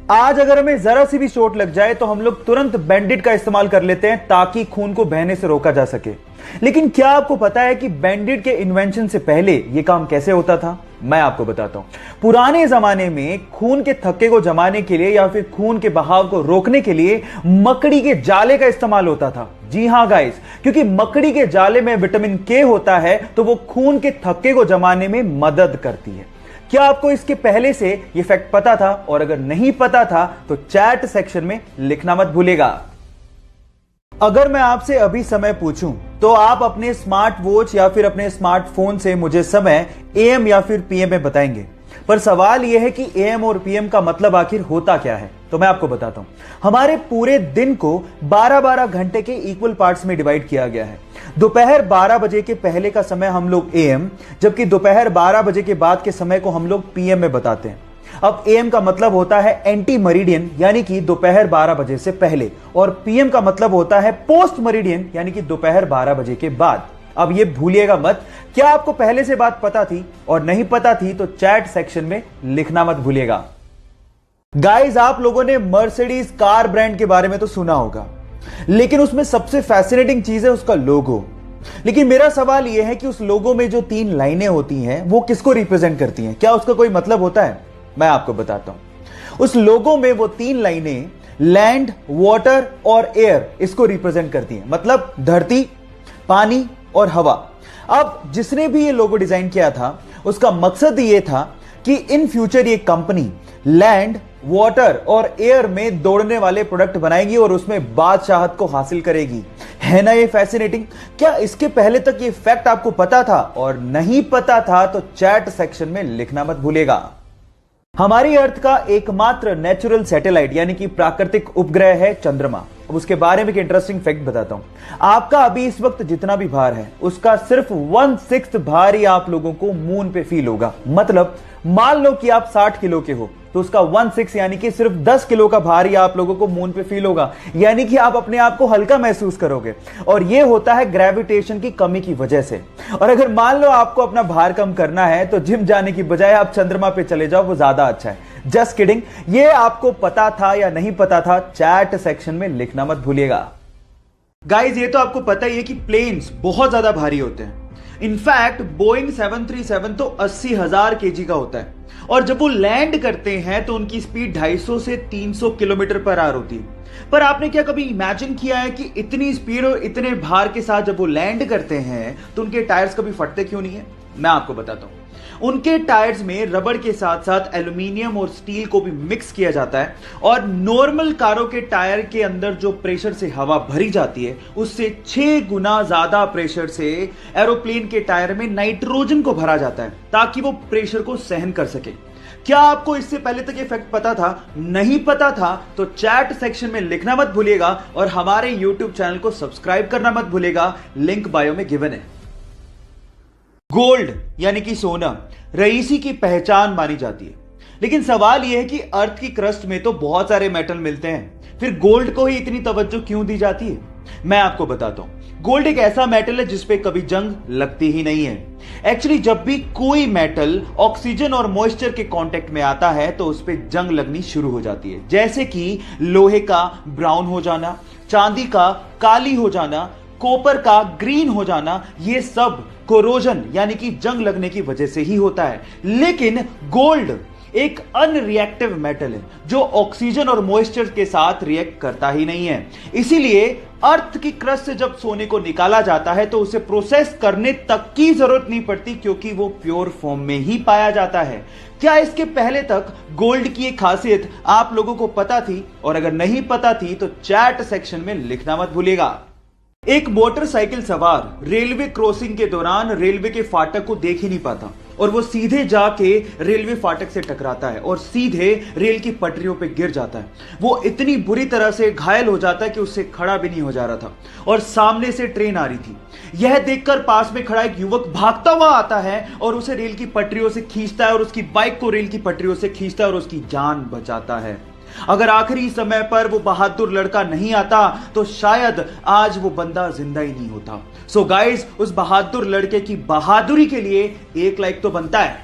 आज अगर हमें जरा सी भी चोट लग जाए तो हम लोग तुरंत बैंडेड का इस्तेमाल कर लेते हैं ताकि खून को बहने से रोका जा सके। लेकिन क्या आपको पता है कि बैंडेड के इन्वेंशन से पहले यह काम कैसे होता था? मैं आपको बताता हूं। पुराने जमाने में खून के थक्के को जमाने के लिए या फिर खून के बहाव को रोकने के लिए मकड़ी के जाले का इस्तेमाल होता था। जी हां गाइस, क्योंकि मकड़ी के जाले में विटामिन के होता है तो वो खून के थक्के को जमाने में मदद करती है। क्या आपको इसके पहले से ये फैक्ट पता था? और अगर नहीं पता था तो चैट सेक्शन में लिखना मत भूलिएगा। अगर मैं आपसे अभी समय पूछूं तो आप अपने स्मार्ट वॉच या फिर अपने स्मार्टफोन से मुझे समय एएम या फिर पीएम में बताएंगे, पर सवाल यह है कि एएम और पीएम का मतलब आखिर होता क्या है। तो मैं आपको बताता हूं। हमारे पूरे दिन को 12-12 घंटे के इक्वल पार्ट्स में डिवाइड किया गया है। दोपहर 12 बजे के पहले का समय हम लोग एएम, जबकि दोपहर 12 बजे के बाद के समय को हम लोग पीएम में बताते हैं। अब एएम का मतलब होता है एंटी मरीडियन, यानी कि दोपहर 12 बजे से पहले, और पीएम का मतलब होता है पोस्ट मरीडियन, यानी कि दोपहर 12 बजे के बाद। अब ये भूलिएगा मत। क्या आपको पहले से बात पता थी? और नहीं पता थी तो चैट सेक्शन में लिखना मत भूलिएगा। गाइस, आप लोगों ने मर्सिडीज कार ब्रांड के बारे में तो सुना होगा, लेकिन उसमें सबसे फैसिनेटिंग चीज है उसका लोगो। लेकिन मेरा सवाल यह है कि उस लोगो में जो 3 लाइनें होती हैं वो किसको रिप्रेजेंट करती हैं? क्या उसका कोई मतलब होता है? मैं आपको बताता हूं। उस लोगो में वो 3 लाइनें लैंड, वाटर और एयर इसको रिप्रेजेंट करती हैं, मतलब धरती, पानी और हवा। अब जिसने भी ये लोगो डिजाइन किया था उसका मकसद ये था कि इन फ्यूचर ये कंपनी लैंड, वाटर और एयर में दौड़ने वाले प्रोडक्ट बनाएगी और उसमें बादशाहत को हासिल करेगी। है ना ये फैसिनेटिंग? क्या इसके पहले तक ये फैक्ट आपको पता था? और नहीं पता था तो चैट सेक्शन में लिखना मत भूलिएगा। हमारी अर्थ का एकमात्र नेचुरल सैटेलाइट यानी कि प्राकृतिक उपग्रह है चंद्रमा। अब उसके बारे में एक इंटरेस्टिंग फैक्ट बताता हूं। आपका अभी इस वक्त जितना भी भार है उसका सिर्फ 1/6 भार ही आप लोगों को मून पे फील होगा। मतलब मान लो कि आप 60 किलो के हो तो उसका 1/6 यानी कि सिर्फ 10 किलो का भार ही आप लोगों को मून पे फील होगा, यानी कि आप अपने आप को हल्का महसूस करोगे। और यह होता है ग्रेविटेशन की कमी की वजह से। और अगर मान लो आपको अपना भार कम करना है तो जिम जाने की बजाय आप चंद्रमा पे चले जाओ, वो ज्यादा अच्छा है। Just kidding. ये आपको पता था या नहीं पता था? चैट सेक्शन में लिखना मत भूलिएगा। गाइस, ये तो आपको पता ही है कि प्लेन्स बहुत ज्यादा भारी होते हैं। इनफैक्ट बोइंग 737 तो 80,000 केजी का होता है, और जब वो लैंड करते हैं तो उनकी स्पीड 250 से 300 किलोमीटर पर आवर होती है। पर आपने क्या कभी इमेजिन किया है कि इतनी स्पीड और इतने भार के साथ जब वो लैंड करते हैं तो उनके टायर्स कभी फटते क्यों नहीं है? मैं आपको बताता हूं। उनके टायर्स में रबड़ के साथ साथ एल्यूमिनियम और स्टील को भी मिक्स किया जाता है, और नॉर्मल कारों के टायर के अंदर जो प्रेशर से हवा भरी जाती है उससे 6 गुना ज्यादा प्रेशर से एरोप्लेन के टायर में नाइट्रोजन को भरा जाता है ताकि वो प्रेशर को सहन कर सके। क्या आपको इससे पहले तक ये फैक्ट पता था? नहीं पता था तो चैट सेक्शन में लिखना मत भूलिएगा, और हमारे YouTube चैनल को सब्सक्राइब करना मत भूलिएगा। लिंक बायो में गिवन है। गोल्ड यानी कि सोना रईसी की पहचान मानी जाती है, लेकिन सवाल यह है कि अर्थ की क्रस्ट में तो बहुत सारे मेटल मिलते हैं, फिर गोल्ड को ही इतनी तवज्जो क्यों दी जाती है? मैं आपको बताता हूं। गोल्ड एक ऐसा मेटल है जिसपे कभी जंग लगती ही नहीं है। एक्चुअली जब भी कोई मेटल ऑक्सीजन और मॉइस्चर के कांटेक्ट में आता है तो उस पर जंग लगनी शुरू हो जाती है, जैसे कि लोहे का ब्राउन हो जाना, चांदी का काली हो जाना, कॉपर का ग्रीन हो जाना। ये सब कोरोजन यानी कि जंग लगने की वजह से ही होता है। लेकिन गोल्ड एक अनरिएक्टिव मेटल है जो ऑक्सीजन और मॉइस्चर के साथ रिएक्ट करता ही नहीं है। इसीलिए अर्थ की क्रस्ट से जब सोने को निकाला जाता है तो उसे प्रोसेस करने तक की जरूरत नहीं पड़ती, क्योंकि वो प्योर फॉर्म में ही पाया जाता है। क्या इसके पहले तक गोल्ड की एक खासियत आप लोगों को पता थी? और अगर नहीं पता थी तो चैट सेक्शन में लिखना मत भूलिएगा। एक मोटरसाइकिल सवार रेलवे क्रॉसिंग के दौरान रेलवे के फाटक को देख ही नहीं पाता, और वो सीधे जाके रेलवे फाटक से टकराता है और सीधे रेल की पटरियों पे गिर जाता है। वो इतनी बुरी तरह से घायल हो जाता है कि उससे खड़ा भी नहीं हो जा रहा था, और सामने से ट्रेन आ रही थी। यह देखकर पास में खड़ा एक युवक भागता हुआ आता है और उसे रेल की पटरियों से खींचता है, और उसकी बाइक को रेल की पटरियों से खींचता है और उसकी जान बचाता है। अगर आखिरी समय पर वो बहादुर लड़का नहीं आता तो शायद आज वो बंदा जिंदा ही नहीं होता। सो गाइस, उस बहादुर लड़के की बहादुरी के लिए एक लाइक तो बनता है।